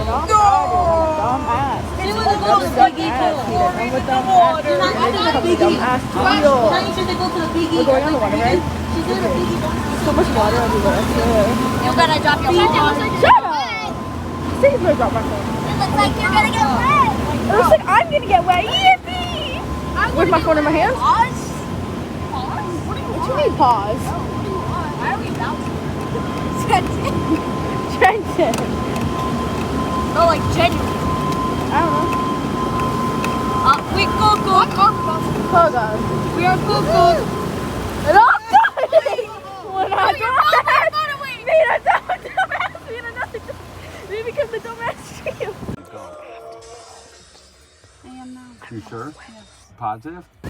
Dumbass. She was to go to the Big E too. I'm with dumbass. You're not going to the Big E. Dumbass Now deal. you should go to the Big E. We're going on the water, right? She's doing the Big E. So much water everywhere. You gotta drop your phone. Shut up! See if I drop my phone. It looks like you're gonna get wet. It looks like I'm gonna get wet. Yippee! With my phone in my hand? Pause. What do you mean pause? Why are we bouncing? Trenton. No, like genuine. I don't know. We go. Hold on. We are go. And I'm dying! When I Run away. Mina, don't dumbass! Mina, no. We become the dumbass trio. You sure? Positive?